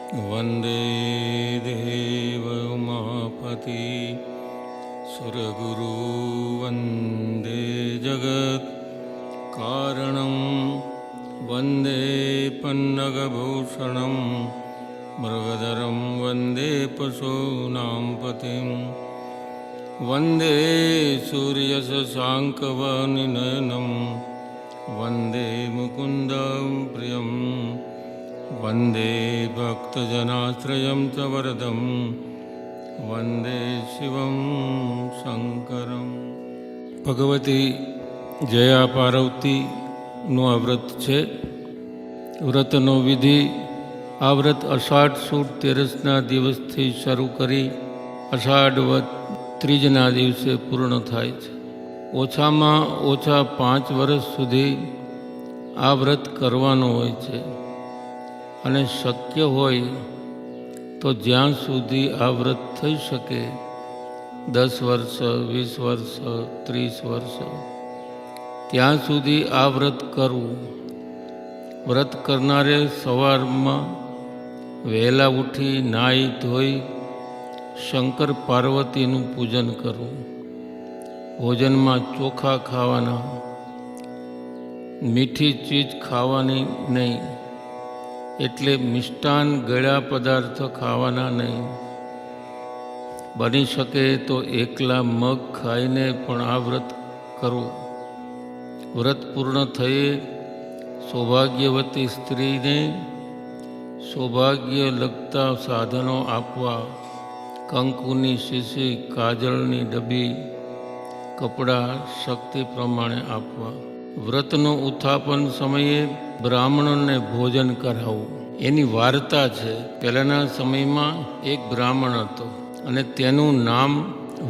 वन्दे देवोमापति सुरगुरु वन्दे जगत्कारणं वन्दे पन्नगभूषणं मृगधरं वन्दे पशूनां पतिं वन्दे सूर्यशशाङ्कवनिनयनं वन्दे मुकुन्दं प्रियं वन्दे भक्तजनाश्रयं च वरदं वन्दे शिवं शङ्करं। ભગવતી જયા પાર્વતીનું આ વ્રત છે. વ્રતનો વિધિ આ વ્રત અષાઢ સુદ તેરસના દિવસથી શરૂ કરી અષાઢ વદ ત્રીજના દિવસે પૂર્ણ થાય છે. ઓછામાં ઓછા 5 વર્ષ સુધી આ વ્રત કરવાનું હોય છે અને શક્ય હોય તો જ્યાં સુધી આ વ્રત થઈ શકે 10 વર્ષ 20 વર્ષ 30 વર્ષ ત્યાં સુધી આ વ્રત કરવું. વ્રત કરનારે સવારમાં વહેલા ઉઠી નાહી ધોઈ શંકર પાર્વતીનું પૂજન કરવું. ભોજનમાં ચોખા ખાવાના, મીઠી ચીજ ખાવાની નહીં, એટલે મિષ્ટાન ગળ્યા પદાર્થ ખાવાના નહીં. બની શકે તો એકલા મગ ખાઈને પણ આ વ્રત કરવું. વ્રત પૂર્ણ થયે સૌભાગ્યવતી સ્ત્રીને સૌભાગ્ય લગતા સાધનો આપવા, કંકુની શીશી, કાજળની ડબ્બી, કપડાં શક્તિ પ્રમાણે આપવા. વ્રતનું ઉત્થાપન સમયે બ્રાહ્મણોને ભોજન કરાવવું. એની વાર્તા છે. પહેલાંના સમયમાં એક બ્રાહ્મણ હતો અને તેનું નામ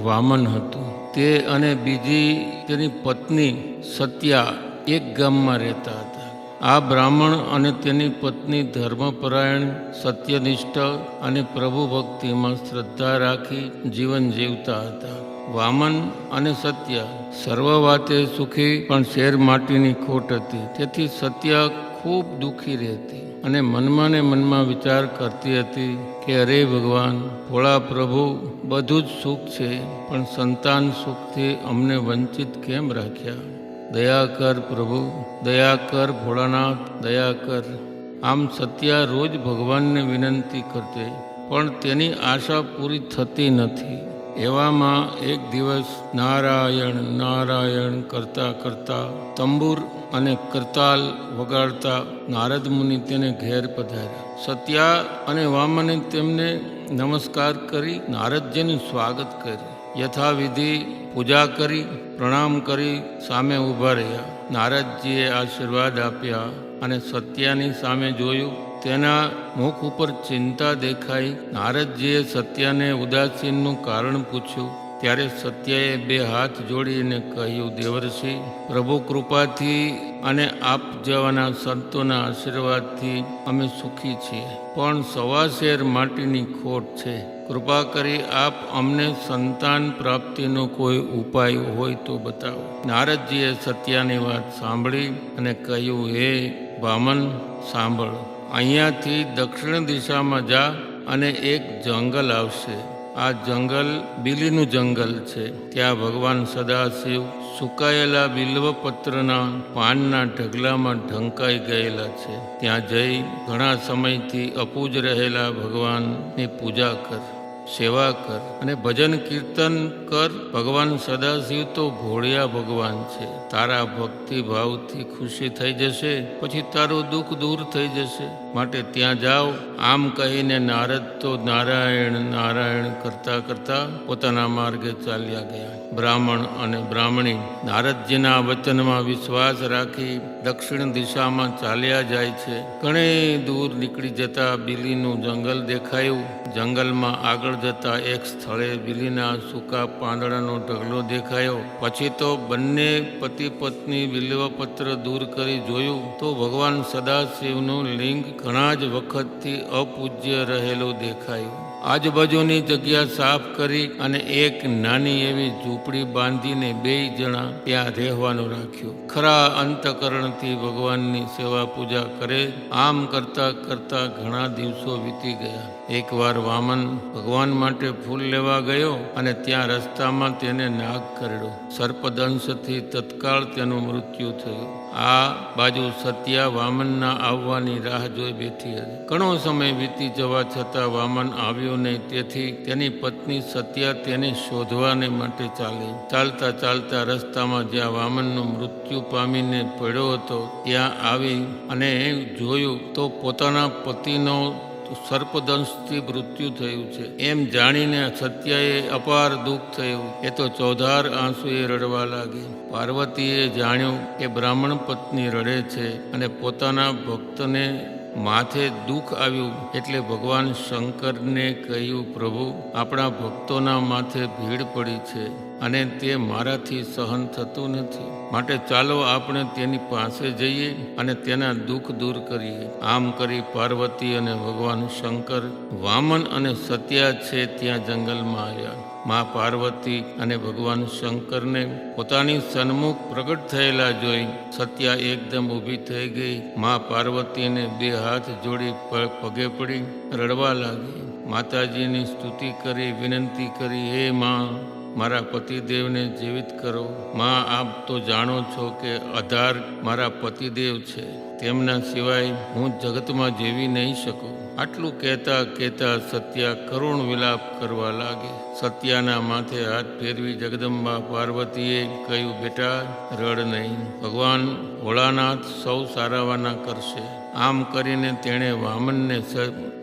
વામન હતું. તે અને બીજી તેની પત્ની સત્યા એક ગામમાં રહેતા હતા. આ બ્રાહ્મણ અને તેની પત્ની ધર્મપરાયણ, સત્યનિષ્ઠ અને પ્રભુ ભક્તિમાં શ્રદ્ધા રાખી જીવન જીવતા હતા. વામન અને સત્ય સર્વ વાતે સુખી, પણ શેર માટીની ખોટ હતી. તેથી સત્ય ખૂબ દુઃખી રહેતી અને મનમાં ને મનમાં વિચાર કરતી હતી કે અરે ભગવાન, ભોળા પ્રભુ, બધું જ સુખ છે, પણ સંતાન સુખથી અમને વંચિત કેમ રાખ્યા? દયા કર પ્રભુ, દયા કર ભોળાનાથ, દયા કર. આમ સત્યા રોજ ભગવાનને વિનંતી કરતી, પણ તેની આશા પૂરી થતી નથી. એવામાં એક દિવસ નારાયણ નારાયણ કરતા કરતા તંબુર અને કરતાલ વગાડતા નારદ મુનિ તેને ઘેર પધાર્યા. સત્યા અને વામને તેમને નમસ્કાર કરી નારદજીનું સ્વાગત કર્યું. યથાવિધિ પૂજા કરી પ્રણામ કરી સામે ઊભા રહ્યા. નારદજીએ આશીર્વાદ આપ્યા અને સત્યાની સામે જોયું. તેના મુખ ઉપર ચિંતા દેખાઈ. નારદજીએ સત્યાને ઉદાસીનનું કારણ પૂછ્યું. ત્યારે સત્યાએ 2 હાથ જોડીને કહ્યું, દેવર્ષિ, પ્રભુ કૃપાથી અને આપ જેવાના સંતોના આશીર્વાદથી અમે સુખી છીએ, પણ 1.25 શેર માટીની ખોટ છે. કૃપા કરી આપ અમને સંતાન પ્રાપ્તિનો કોઈ ઉપાય હોય તો બતાવો. નારદજીએ સત્યાની વાત સાંભળી અને કહ્યું, હે વામન, સાંભળ. અહીંયાથી દક્ષિણ દિશામાં જા અને એક જંગલ આવશે. આ જંગલ બિલીનું જંગલ છે. ત્યાં ભગવાન સદાશિવ સુકાયેલા બિલ્વપત્રના પાનના ઢગલામાં ઢંકાઈ ગયેલા છે. ત્યાં જઈ ઘણા સમયથી અપૂજ રહેલા ભગવાનની પૂજા કર, સેવા કર અને ભજન કીર્તન કર. ભગવાન સદાશિવ તો ભોળિયા ભગવાન છે. તારા ભક્તિ ભાવથી ખુશી થઈ જશે, પછી તારું દુઃખ દૂર થઈ જશે. માટે ત્યાં જાઓ. આમ કહીને નારદ તો નારાયણ નારાયણ કરતા કરતા પોતાના માર્ગે ચાલ્યા ગયા. બ્રાહ્મણ અને બ્રાહ્મણી નારદજીના વચનમાં વિશ્વાસ રાખી દક્ષિણ દિશામાં ચાલ્યા જાય છે. ઘણી દૂર નીકળી જતા બિલીનું જંગલ દેખાયું. જંગલમાં આગળ જતા એક સ્થળે બિલીના સૂકા પાંદડાનો ઢગલો દેખાયો. પછી તો બંને પતિ પત્ની બિલ્વપત્ર દૂર કરી જોયું તો ભગવાન સદાશિવનું લિંગ ઘણા જ વખતથી અપૂજ્ય રહેલું દેખાયું. આજુબાજુની જગ્યા સાફ કરી અને એક નાની એવી ઝૂંપડી ઝૂંપડી બાંધીને 2 જણા ત્યાં રહેવાનું રાખ્યું. ખરા અંતકરણથી ભગવાનની સેવા પૂજા કરે. આમ કરતા કરતા ઘણા દિવસો વીતી ગયા. એકવાર વામન ભગવાન માટે ફૂલ લેવા ગયો અને ત્યાં રસ્તામાં તેને નાગ કરડ્યો. સર્પદંશથી તત્કાળ તેનું મૃત્યુ થયું. આ બાજુ સત્યા વામનના આવવાની રાહ જોઈ બેઠી હતી. ઘણો સમય વીતી જવા છતાં વામન આવ્યો નહીં. તેથી તેની પત્ની સત્યા તેને શોધવાને માટે ચાલી. ચાલતા ચાલતા રસ્તામાં જ્યાં વામનનું મૃત્યુ પામીને પડ્યો હતો ત્યાં આવી અને જોયું તો પોતાના પતિનો સર્પદંશથી મૃત્યુ થયું છે. એમ જાણીને સત્યાએ અપાર દુઃખ થયું. એ તો ચોધાર આંસુએ રડવા લાગી. પાર્વતીએ જાણ્યું કે બ્રાહ્મણ પત્ની રડે છે અને પોતાના ભક્તને માથે દુઃખ આવ્યું એટલે ભગવાન શંકરને કહ્યું, પ્રભુ, આપણા ભક્તોના માથે ભીડ પડી છે અને તે મારાથી સહન થતું નથી. માટે ચાલો આપણે તેની પાસે જઈએ અને તેના દુઃખ દૂર કરીએ. આમ કરી પાર્વતી અને ભગવાન શંકર વામન અને સત્યા છે ત્યાં જંગલમાં આવ્યા. મા પાર્વતી અને ભગવાન શંકરને પોતાની સન્મુખ પ્રગટ થયેલા જોઈ સત્યા એકદમ ઊભી થઈ ગઈ. મા પાર્વતીને 2 હાથ જોડી પગે પડી રડવા લાગી. માતાજીની સ્તુતિ કરી, વિનંતી કરી, હે મા, મારા પતિદેવને જીવિત કરો. મા, આપ તો જાણો છો કે આધાર મારા પતિદેવ છે. તેમના સિવાય હું જગતમાં જીવી નહીં શકું. આટલું કહેતા કહેતા સત્યા કરુણ વિલાપ કરવા લાગી. સત્યાના માથે હાથ ફેરવી જગદંબા પાર્વતીએ કહ્યું, બેટા, રડ નહીં. ભગવાન ભોળાનાથ સૌ સારાવાના કરશે. આમ કરીને તેણે વામનને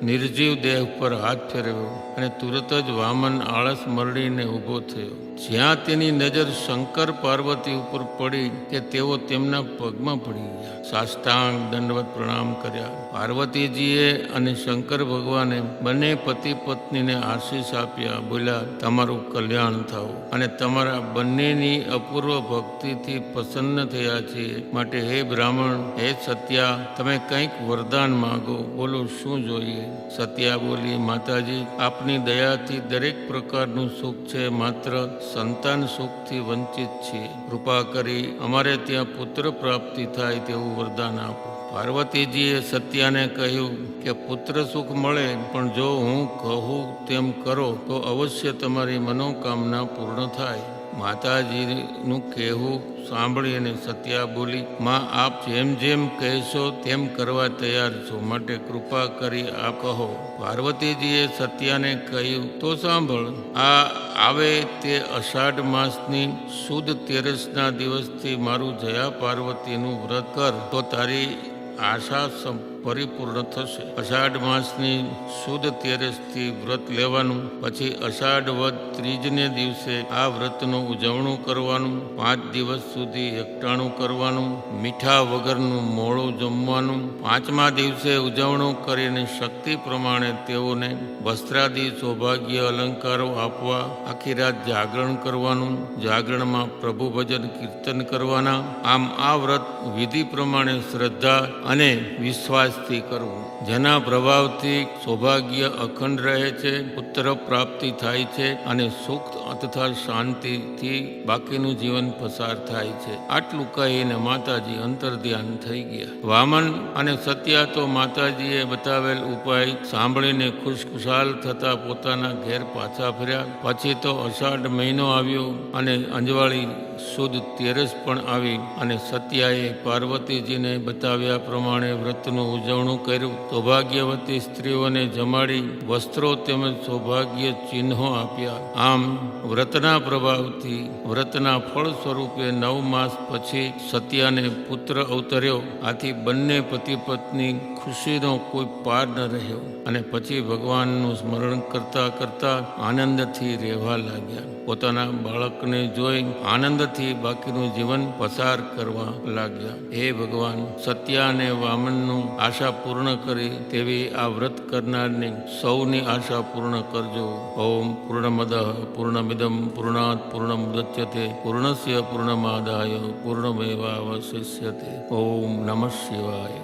નિર્જીવ દેહ પર હાથ ફેરવ્યો અને તુરત જ વામન આળસ મરડીને ઊભો થયો. જ્યાં તેની નજર શંકર પાર્વતી ઉપર પડી કે તેઓ તેમના પગમાં પડી ગયા. સાષ્ટાંગ દંડવત પ્રણામ કર્યા. પાર્વતીજીએ અને શંકર ભગવાને બંને પતિ પત્નીને આશીષ આપ્યા. બોલ્યા, તમારું કલ્યાણ થાવું અને તમારા બંનેની અપૂર્વ ભક્તિથી પ્રસન્ન થયા છીએ. માટે હે બ્રાહ્મણ, હે સત્યા, તમે કંઈક વરદાન માગો. બોલો, શું જોઈએ? સત્યા બોલી, માતાજી, આપની દયાથી દરેક પ્રકારનું સુખ છે, માત્ર સંતાન સુખથી વંચિત છીએ. કૃપા કરી અમારે ત્યાં પુત્ર પ્રાપ્તિ થાય તેવું વરદાન આપો. પાર્વતીજીએ સત્યાને કહ્યું કે પુત્ર સુખ મળે, પણ જો હું કહું તેમ કરો તો અવશ્ય તમારી મનોકામના પૂર્ણ થાય. માતાજીનું કહેવું સાંભળીને સત્યા બોલી, માં, આપ જેમ જેમ કહેશો તેમ કરવા તૈયાર છો, માટે કૃપા કરી આપ કહો. પાર્વતીજીએ સત્યાને કહ્યું, તો સાંભળ. આ આવે તે અષાઢ માસની સુદ તેરસના દિવસથી મારું જયા પાર્વતીનું વ્રત કર તો તારી આશા પરિપૂર્ણ થશે. અષાઢ માસની સુદ તેરસથી વ્રત લેવાનું. પછી અષાઢ વદ ત્રીજને દિવસે આ વ્રતનું ઉજવણું કરવાનું. 5 દિવસ સુધી એકટાણું કરવાનું. મીઠા વગરનું મોળું જમવાનું. 5મા દિવસે ઉજવણું કરીને શક્તિ પ્રમાણે તેઓને વસ્ત્રાદિ સૌભાગ્ય અલંકારો આપવા. આખી રાત જાગરણ કરવાનું. જાગરણમાં પ્રભુ ભજન કીર્તન કરવાના. આમ આ વ્રત વિધિ પ્રમાણે શ્રદ્ધા અને વિશ્વાસથી કરવું. જેના પ્રભાવથી સૌભાગ્ય અખંડ રહે છે, પુત્ર પ્રાપ્તિ થાય છે અને સુખ તથા શાંતિથી બાકીનું જીવન પસાર થાય છે. આટલું કહીને માતાજી અંતર્ધ્યાન થઈ ગયા. વામન અને સત્યા તો માતાજીએ બતાવેલ ઉપાય સાંભળીને ખુશખુશાલ થતા પોતાના ઘેર પાછા ફર્યા. પછી તો અષાઢ મહિનો આવ્યો અને અંજવાળી સુદ તેરસ પણ આવી અને સત્યાએ પાર્વતીજીને બતાવ્યા પ્રમાણે વ્રતનું ઉજવણું કર્યું. સૌભાગ્યવતી સ્ત્રીઓને જમાડી વસ્ત્રો તેમજ સૌભાગ્ય ચિહ્નો આપ્યા. આમ વ્રતના પ્રભાવથી વ્રતના ફળ સ્વરૂપે 9 માસ પછી સત્યાને પુત્ર અવતર્યો. આથી બંને પતિ પત્ની ખુશીનો કોઈ પાર ન રહ્યો અને પછી ભગવાનનું સ્મરણ કરતા કરતા આનંદથી રહેવા લાગ્યા. પોતાના બાળકને જોઈ આનંદથી બાકીનું જીવન પસાર કરવા લાગ્યા. હે ભગવાન, સત્યા અને વામનનું આશા પૂર્ણ કરી તેવી આ વ્રત કરનારની સૌની આશા પૂર્ણ કરજો. ઓમ પૂર્ણમદ પૂર્ણમિદમ પૂર્ણાત પૂર્ણમુદચ્યતે પૂર્ણસ્ય પૂર્ણમાદાય પૂર્ણમેવાવશિષ્યતે. ઓમ નમઃ શિવાય.